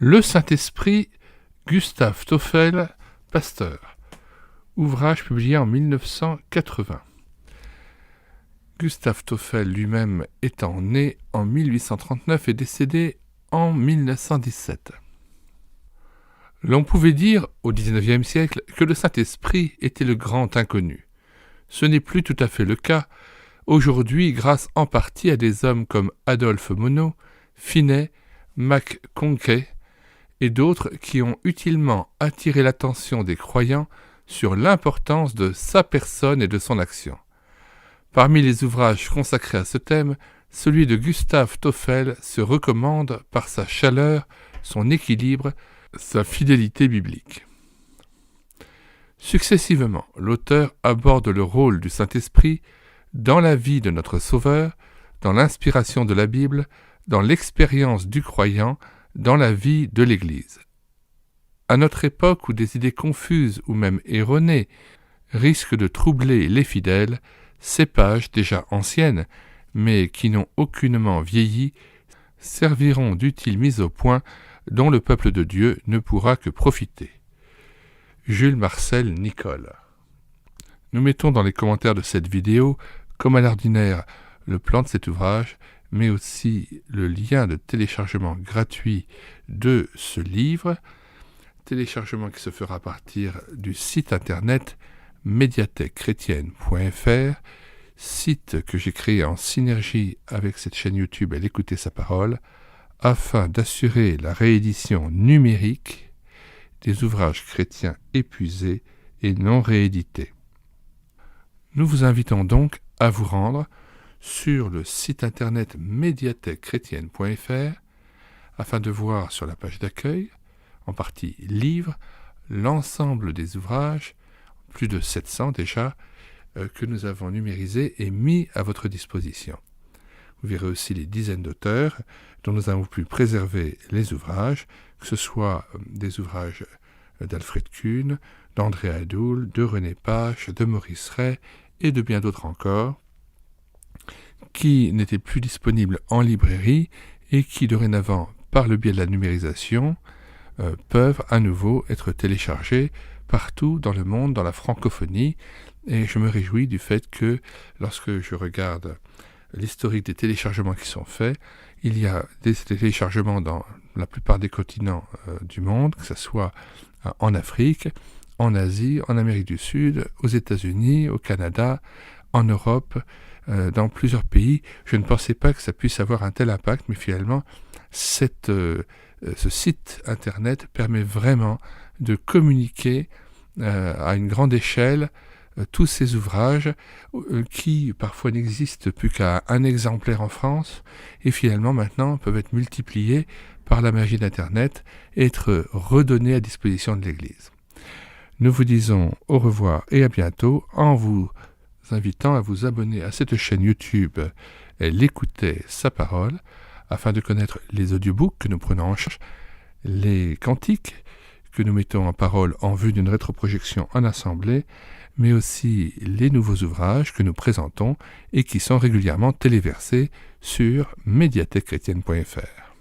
Le Saint-Esprit, Gustave Toffel, pasteur. Ouvrage publié en 1980. Gustave Toffel lui-même étant né en 1839 et décédé en 1917. L'on pouvait dire, au XIXe siècle, que le Saint-Esprit était le grand inconnu. Ce n'est plus tout à fait le cas, aujourd'hui grâce en partie à des hommes comme Adolphe Monod, Finney, McConkie et d'autres qui ont utilement attiré l'attention des croyants sur l'importance de sa personne et de son action. Parmi les ouvrages consacrés à ce thème, celui de Gustave Toffel se recommande par sa chaleur, son équilibre, sa fidélité biblique. Successivement, l'auteur aborde le rôle du Saint-Esprit dans la vie de notre Sauveur, dans l'inspiration de la Bible, dans l'expérience du croyant, dans la vie de l'Église. À notre époque où des idées confuses ou même erronées risquent de troubler les fidèles, ces pages déjà anciennes, mais qui n'ont aucunement vieilli, serviront d'utile mise au point dont le peuple de Dieu ne pourra que profiter. Jules Marcel Nicolle. Nous mettons dans les commentaires de cette vidéo, comme à l'ordinaire, le plan de cet ouvrage, mais aussi le lien de téléchargement gratuit de ce livre, téléchargement qui se fera à partir du site internet médiathèquechrétienne.fr, site que j'ai créé en synergie avec cette chaîne YouTube Elle écouter sa parole, afin d'assurer la réédition numérique des ouvrages chrétiens épuisés et non réédités. Nous vous invitons donc à vous rendre sur le site internet médiathèquechrétienne.fr afin de voir sur la page d'accueil, en partie livres, l'ensemble des ouvrages, plus de 700 déjà, que nous avons numérisés et mis à votre disposition. Vous verrez aussi les dizaines d'auteurs dont nous avons pu préserver les ouvrages, que ce soit des ouvrages d'Alfred Kuhn, d'André Adoul, de René Pache, de Maurice Ray et de bien d'autres encore, qui n'étaient plus disponibles en librairie et qui dorénavant, par le biais de la numérisation, peuvent à nouveau être téléchargés partout dans le monde, dans la francophonie, et je me réjouis du fait que lorsque je regarde l'historique des téléchargements qui sont faits, il y a des téléchargements dans la plupart des continents du monde, que ce soit en Afrique, en Asie, en Amérique du Sud, aux États-Unis, au Canada, en Europe, dans plusieurs pays. Je ne pensais pas que ça puisse avoir un tel impact, mais finalement, ce site internet permet vraiment de communiquer à une grande échelle tous ces ouvrages qui parfois n'existent plus qu'à un exemplaire en France et finalement maintenant peuvent être multipliés par la magie d'Internet et être redonnés à disposition de l'Église. Nous vous disons au revoir et à bientôt en vous invitant à vous abonner à cette chaîne YouTube Elle écoutait sa parole afin de connaître les audiobooks que nous prenons en charge, les cantiques que nous mettons en parole en vue d'une rétroprojection en assemblée, mais aussi les nouveaux ouvrages que nous présentons et qui sont régulièrement téléversés sur médiathèquechrétienne.fr.